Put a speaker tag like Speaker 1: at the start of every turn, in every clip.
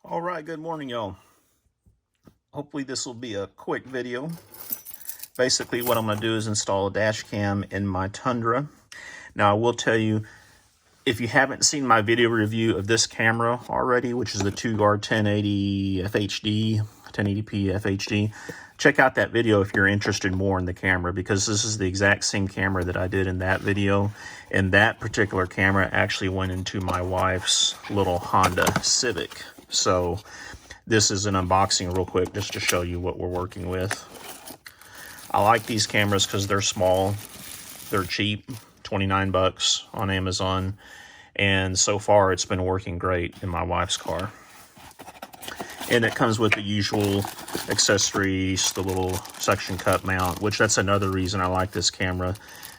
Speaker 1: All right, good morning, y'all. Hopefully this will be a quick video. Basically, what I'm going to do is install a dash cam in my Tundra. Now, I will tell you, if you haven't seen my video review of this camera already, which is the 2-guard 1080 FHD, 1080p FHD, check out that video if you're interested more in the camera, because this is the exact same camera that I did in that video. And that particular camera actually went into my wife's little Honda Civic. So this is an unboxing real quick just to show you what we're working with. I like these cameras because they're small, they're cheap, 29 bucks on Amazon, and so far it's been working great in my wife's car. And it comes with the usual accessories, the little suction cup mount, which that's another reason I like this camera,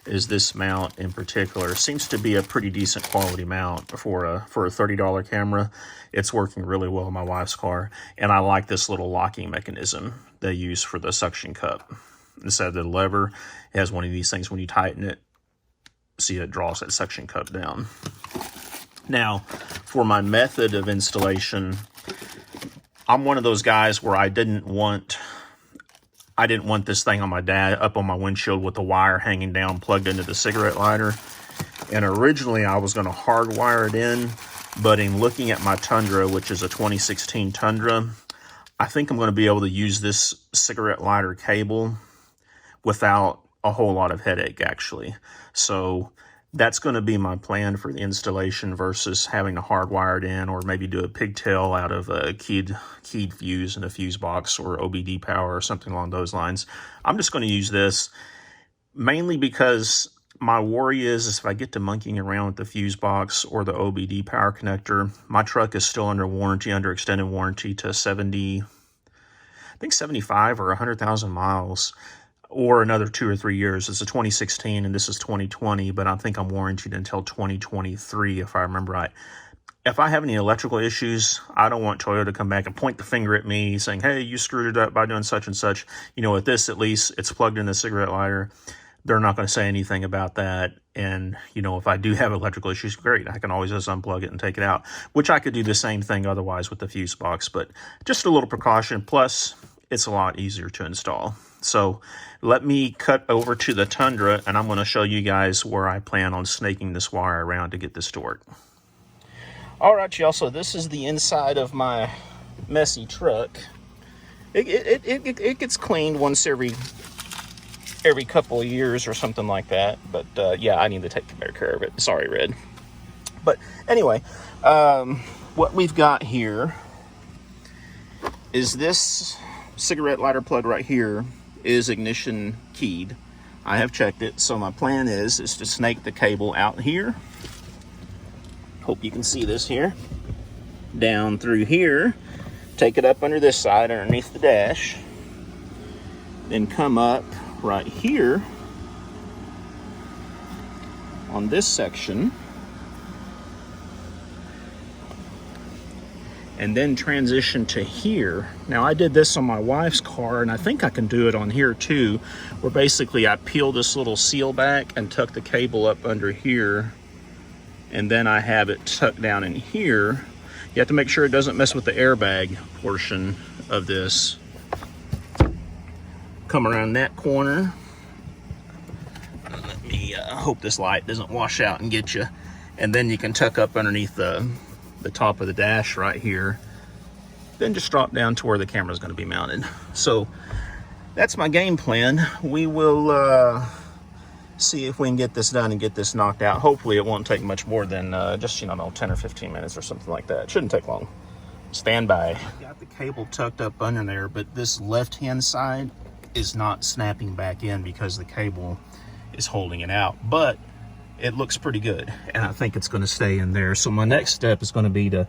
Speaker 1: is this mount in particular. Seems to be a pretty decent quality mount for a $30 camera. It's working really well in my wife's car. And I like this little locking mechanism they use for the suction cup. Instead of the lever, it has one of these things when you tighten it, see it draws that suction cup down. Now, for my method of installation, I'm one of those guys where I didn't want this thing on my dad up on my windshield with the wire hanging down plugged into the cigarette lighter. And originally I was going to hardwire it in, but in looking at my Tundra, which is a 2016 Tundra, I think I'm going to be able to use this cigarette lighter cable without a whole lot of headache, actually. So that's going to be my plan for the installation versus having to hardwire it in, or maybe do a pigtail out of a keyed fuse in a fuse box, or OBD power or something along those lines. I'm just going to use this mainly because my worry is if I get to monkeying around with the fuse box or the OBD power connector, my truck is still under warranty, under extended warranty to 75 or 100,000 miles. Or another 2 or 3 years. It's a 2016 and this is 2020, but I think I'm warranted until 2023 if I remember right. If I have any electrical issues, I don't want Toyota to come back and point the finger at me saying, hey, you screwed it up by doing such and such. You know, with this, at least it's plugged in the cigarette lighter. They're not going to say anything about that. And, you know, if I do have electrical issues, great. I can always just unplug it and take it out, which I could do the same thing otherwise with the fuse box, but just a little precaution. Plus, it's a lot easier to install. So let me cut over to the Tundra and I'm going to show you guys where I plan on snaking this wire around to get this to work. All right, y'all, so this is the inside of my messy truck. It gets cleaned once every couple of years or something like that. But yeah, I need to take better care of it. Sorry, Red. But anyway, what we've got here is this cigarette lighter plug right here is ignition keyed. I have checked it, so my plan is to snake the cable out here. Hope you can see this here. Down through here, take it up under this side underneath the dash, then come up right here on this section, and then transition to here. Now, I did this on my wife's car, and I think I can do it on here too, where basically I peel this little seal back and tuck the cable up under here, and then I have it tucked down in here. You have to make sure it doesn't mess with the airbag portion of this. Come around that corner. Let me hope this light doesn't wash out and get you. And then you can tuck up underneath the top of the dash right here, then just drop down to where the camera is going to be mounted. So that's my game plan. We will see if we can get this done and get this knocked out. Hopefully it won't take much more than just, 10 or 15 minutes or something like that. It shouldn't take long. Stand by. I've got the cable tucked up under there, but this left-hand side is not snapping back in because the cable is holding it out. But it looks pretty good, and I think it's going to stay in there. So my next step is going to be to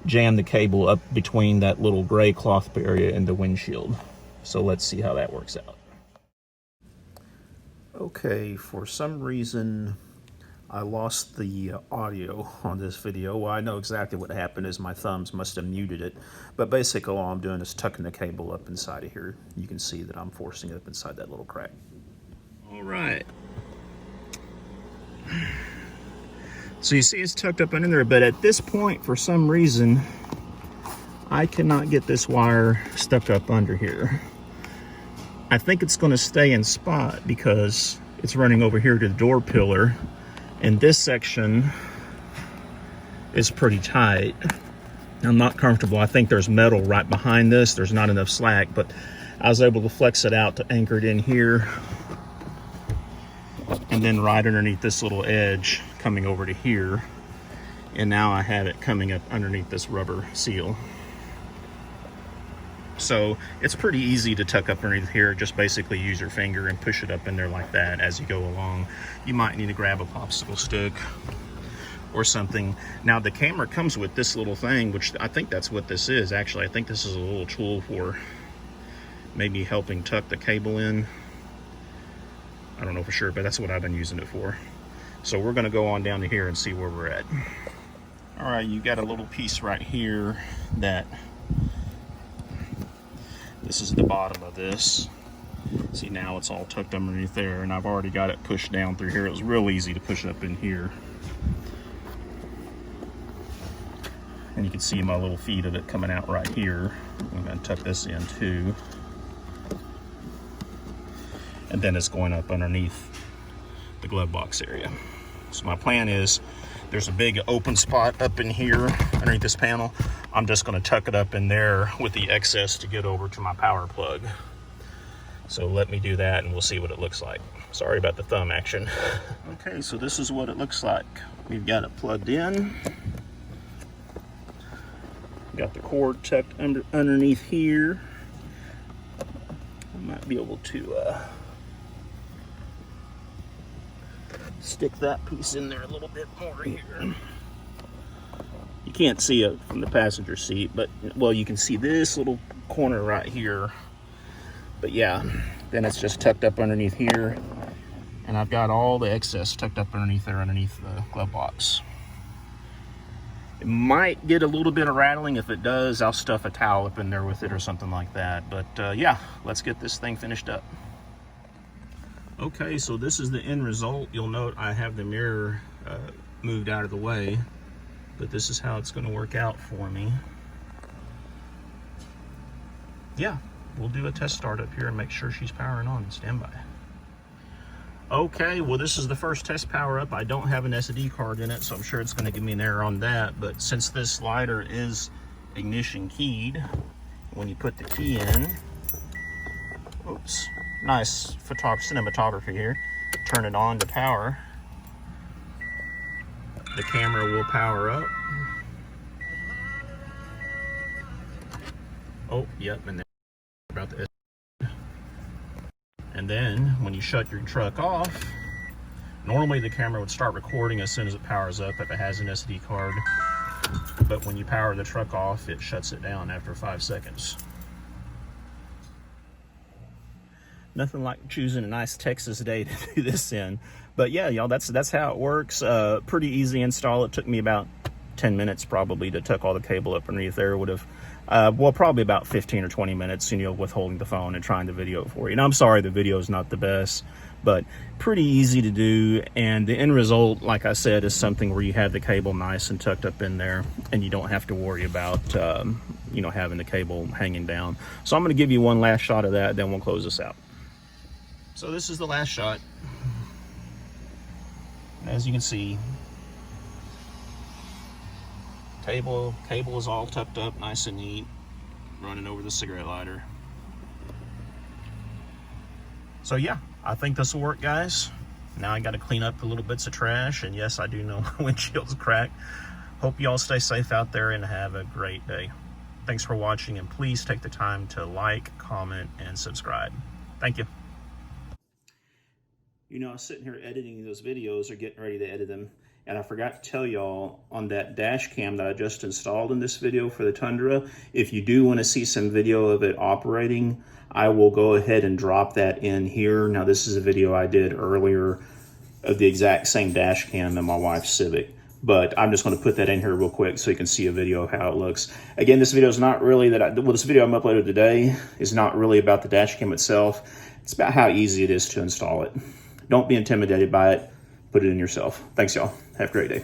Speaker 1: jam the cable up between that little gray cloth area and the windshield. So let's see how that works out. Okay, for some reason I lost the audio on this video. Well, I know exactly what happened is my thumbs must have muted it, but basically all I'm doing is tucking the cable up inside of here. You can see that I'm forcing it up inside that little crack. All right. So you see it's tucked up under there, but at this point, for some reason, I cannot get this wire stuck up under here. I think it's going to stay in spot because it's running over here to the door pillar, and this section is pretty tight. I'm not comfortable. I think there's metal right behind this. There's not enough slack, but I was able to flex it out to anchor it in here, and then right underneath this little edge coming over to here. And now I have it coming up underneath this rubber seal. So it's pretty easy to tuck up underneath here. Just basically use your finger and push it up in there like that as you go along. You might need to grab a popsicle stick or something. Now the camera comes with this little thing, which I think that's what this is. Actually, I think this is a little tool for maybe helping tuck the cable in. I don't know for sure, but that's what I've been using it for. So we're gonna go on down to here and see where we're at. All right, you got a little piece right here that, this is the bottom of this. See, now it's all tucked underneath there, and I've already got it pushed down through here. It was real easy to push up in here. And you can see my little feet of it coming out right here. I'm gonna tuck this in too. And then it's going up underneath the glove box area. So my plan is, there's a big open spot up in here underneath this panel. I'm just gonna tuck it up in there with the excess to get over to my power plug. So let me do that and we'll see what it looks like. Sorry about the thumb action. Okay, so this is what it looks like. We've got it plugged in. Got the cord tucked underneath here. I might be able to stick that piece in there a little bit more here. You can't see it from the passenger seat, but well, you can see this little corner right here. But yeah, then it's just tucked up underneath here, and I've got all the excess tucked up underneath there, underneath the glove box. It might get a little bit of rattling. If it does, I'll stuff a towel up in there with it or something like that. But yeah, let's get this thing finished up. Okay, so this is the end result. You'll note I have the mirror moved out of the way, but this is how it's going to work out for me. Yeah, we'll do a test start up here and make sure she's powering on. Stand by. Okay, well, this is the first test power up. I don't have an SD card in it, so I'm sure it's going to give me an error on that. But since this slider is ignition keyed, when you put the key in, oops, nice cinematography here. Turn it on to power. The camera will power up. Oh, yep, and then about the. And then when you shut your truck off, normally the camera would start recording as soon as it powers up if it has an SD card. But when you power the truck off, it shuts it down after 5 seconds. Nothing like choosing a nice Texas day to do this in. But yeah, y'all, that's how it works. Pretty easy install. It took me about 10 minutes probably to tuck all the cable up underneath there. Would have, well, probably about 15 or 20 minutes, with holding the phone and trying to video it for you. And I'm sorry the video is not the best, but pretty easy to do. And the end result, like I said, is something where you have the cable nice and tucked up in there, and you don't have to worry about, having the cable hanging down. So I'm going to give you one last shot of that, then we'll close this out. So this is the last shot. As you can see, cable is all tucked up nice and neat, running over the cigarette lighter. So yeah, I think this will work, guys. Now I got to clean up the little bits of trash, and yes, I do know my windshield's cracked. Hope you all stay safe out there and have a great day. Thanks for watching, and please take the time to like, comment, and subscribe. Thank you. I was sitting here editing those videos or getting ready to edit them, and I forgot to tell y'all on that dash cam that I just installed in this video for the Tundra, if you do want to see some video of it operating, I will go ahead and drop that in here. Now, this is a video I did earlier of the exact same dash cam in my wife's Civic, but I'm just going to put that in here real quick so you can see a video of how it looks. Again, this video is not really this video I'm uploading today is not really about the dash cam itself. It's about how easy it is to install it. Don't be intimidated by it. Put it in yourself. Thanks, y'all. Have a great day.